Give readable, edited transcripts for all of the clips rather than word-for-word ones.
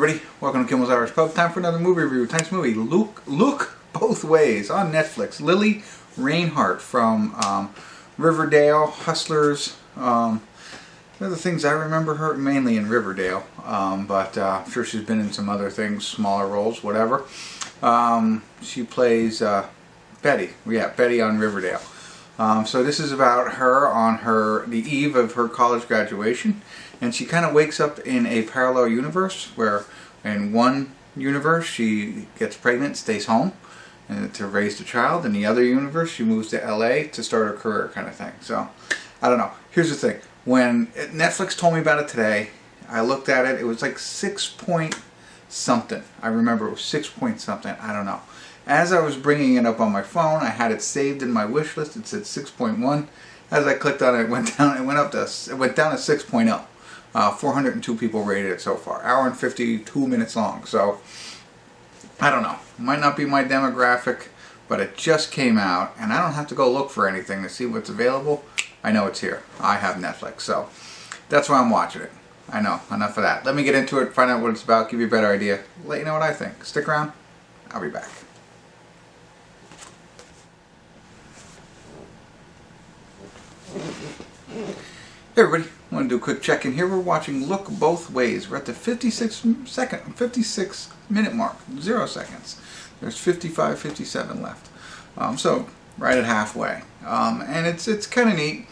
everybody, welcome to Kimmel's Irish Pub. Time for another movie review. Tonight's movie, Look Both Ways, on Netflix. Lili, Reinhart from Riverdale, Hustlers. They're the things I remember her mainly in Riverdale, but I'm sure she's been in some other things, smaller roles, whatever. She plays Betty, Betty on Riverdale. So this is about her on the eve of her college graduation, and she kind of wakes up in a parallel universe where in one universe she gets pregnant, stays home to raise the child. In the other universe she moves to LA to start her career, kind of thing. So I don't know. Here's the thing. When Netflix told me about it today, I looked at it. It was like 6 point something. I remember it was 6 point something. I don't know. As I was bringing it up on my phone, I had it saved in my wish list. It said 6.1. As I clicked on it, it went down. It went down to 6.0. 402 people rated it so far. Hour and 52 minutes long. So I don't know. Might not be my demographic, but it just came out, and I don't have to go look for anything to see what's available. I know it's here. I have Netflix, so that's why I'm watching it. I know. Enough of that. Let me get into it, find out what it's about, give you a better idea, let you know what I think. Stick around. I'll be back. Hey everybody, I want to do a quick check-in here. We're watching Look Both Ways. We're at the 56 minute mark, 0 seconds. There's 55, 57 left. So right at halfway. And it's kind of neat.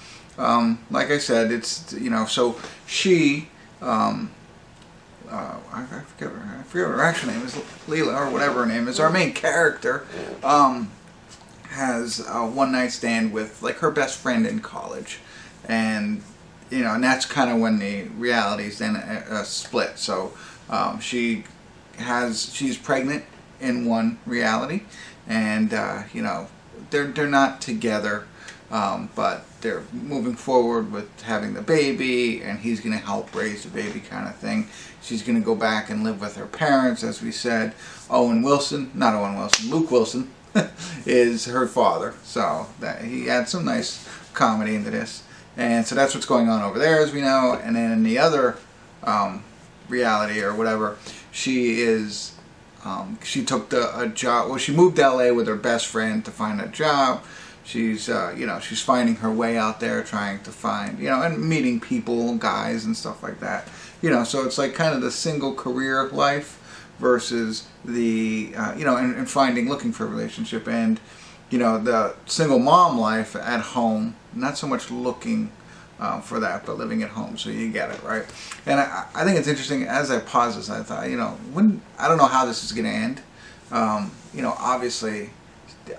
Like I said, it's, you know, so she, I forget what her actual name is, Lili, or whatever her name is, our main character, has a one-night stand with like her best friend in college. And you know, and that's kind of when the realities then split. So she's pregnant in one reality, and you know, they're not together, but they're moving forward with having the baby, and he's going to help raise the baby, kind of thing. She's going to go back and live with her parents, as we said. Luke Wilson is her father, so that he adds some nice comedy into this. And so that's what's going on over there, as we know. And then in the other reality or whatever, she is, she took a job. Well, she moved to LA with her best friend to find a job. She's, you know, she's finding her way out there, trying to find, you know, and meeting people, guys, and stuff like that. You know, so it's like kind of the single career life versus the, you know, and looking for a relationship, and you know, the single mom life at home, not so much looking for that, but living at home, so you get it, right? And I think it's interesting, as I paused this, I thought, you know, I don't know how this is going to end. You know, obviously,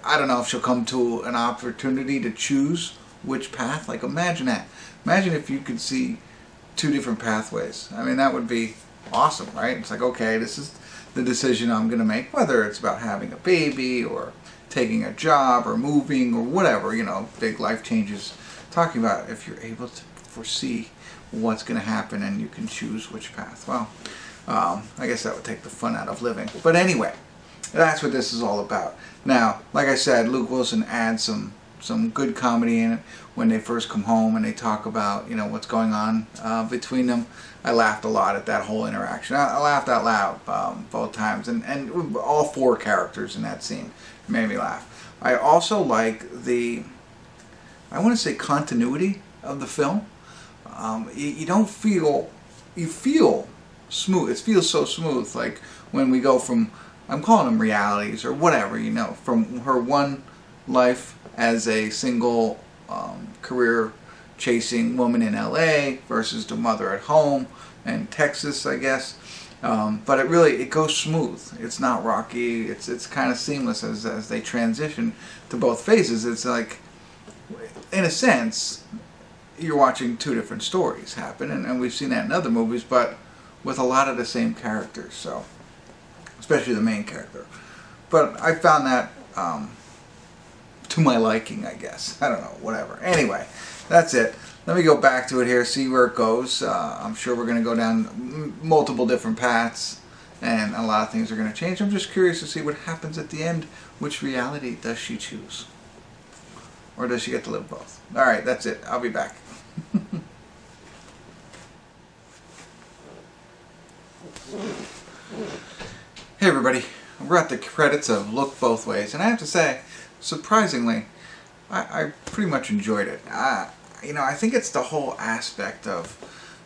I don't know if she'll come to an opportunity to choose which path. Like, imagine that. Imagine if you could see two different pathways. I mean, that would be awesome, right? It's like, okay, this is the decision I'm going to make, whether it's about having a baby or taking a job or moving or whatever, you know, big life changes. Talking about if you're able to foresee what's going to happen and you can choose which path. Well, I guess that would take the fun out of living. But anyway, that's what this is all about. Now, like I said, Luke Wilson adds some good comedy in it when they first come home and they talk about, you know, what's going on between them. I laughed a lot at that whole interaction. I laughed out loud both times, and all four characters in that scene made me laugh. I also like the, I want to say, continuity of the film. You don't feel, you feel smooth. It feels so smooth, like when we go from, I'm calling them realities or whatever, you know, from her one life as a single career chasing woman in LA versus the mother at home in Texas, I guess. But it goes smooth. It's not rocky. It's kind of seamless as they transition to both phases. It's like, in a sense, you're watching two different stories happen, and we've seen that in other movies, but with a lot of the same characters. So, especially the main character. But I found that to my liking, I guess. I don't know, whatever. Anyway, that's it. Let me go back to it here, see where it goes. I'm sure we're going to go down multiple different paths, and a lot of things are going to change. I'm just curious to see what happens at the end. Which reality does she choose? Or does she get to live both? Alright, that's it. I'll be back. Hey everybody, we're at the credits of Look Both Ways, and I have to say, surprisingly, I pretty much enjoyed it. I think it's the whole aspect of,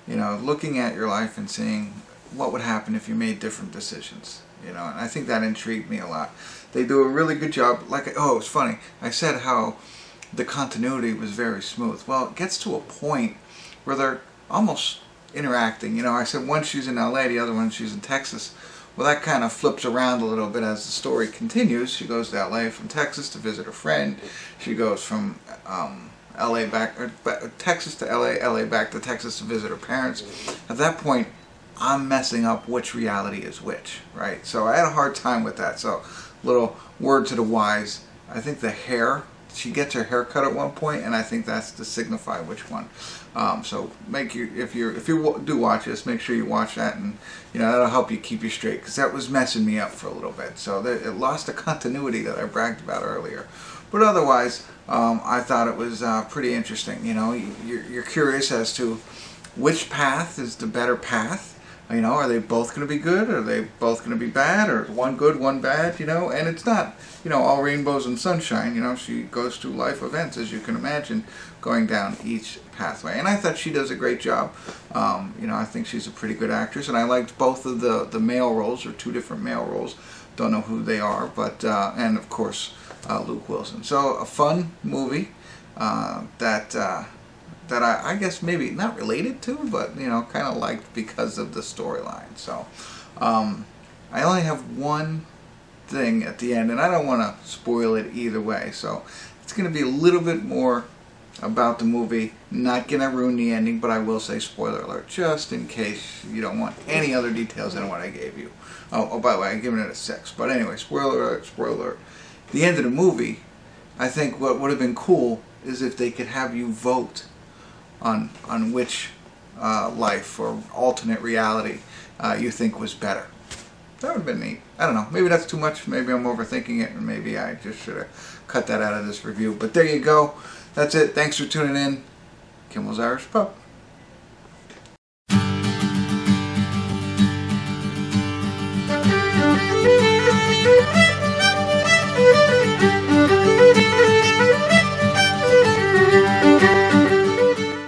looking at your life and seeing what would happen if you made different decisions. And I think that intrigued me a lot. They do a really good job. It's funny. I said how the continuity was very smooth. Well, it gets to a point where they're almost interacting. I said one she's in LA, the other one she's in Texas. Well, that kind of flips around a little bit as the story continues. She goes to LA from Texas to visit her friend. She goes from Texas to LA back to Texas to visit her parents. At that point, I'm messing up which reality is which, right? So I had a hard time with that. So, little word to the wise. I think the hair, she gets her hair cut at one point, and I think that's to signify which one. So if you do watch this, make sure you watch that, and that'll help you keep you straight, because that was messing me up for a little bit. So it lost the continuity that I bragged about earlier. But otherwise, I thought it was pretty interesting. You're curious as to which path is the better path. Are they both going to be good? Are they both going to be bad? Or one good, one bad? And it's not, all rainbows and sunshine. She goes through life events, as you can imagine, going down each pathway. And I thought she does a great job. I think she's a pretty good actress. And I liked both of the male roles, or two different male roles. Don't know who they are, but, and of course, Luke Wilson. So a fun movie that I guess maybe not related to, but kind of liked because of the storyline. So I only have one thing at the end, and I don't want to spoil it either way. So it's going to be a little bit more about the movie. Not going to ruin the ending, but I will say spoiler alert, just in case you don't want any other details than what I gave you. Oh, by the way, I'm giving it a 6. But anyway, spoiler alert, spoiler alert. The end of the movie, I think what would have been cool is if they could have you vote on which life or alternate reality you think was better. That would have been neat. I don't know. Maybe that's too much. Maybe I'm overthinking it, and maybe I just should have cut that out of this review. But there you go. That's it. Thanks for tuning in. Kimmel's Irish Pub.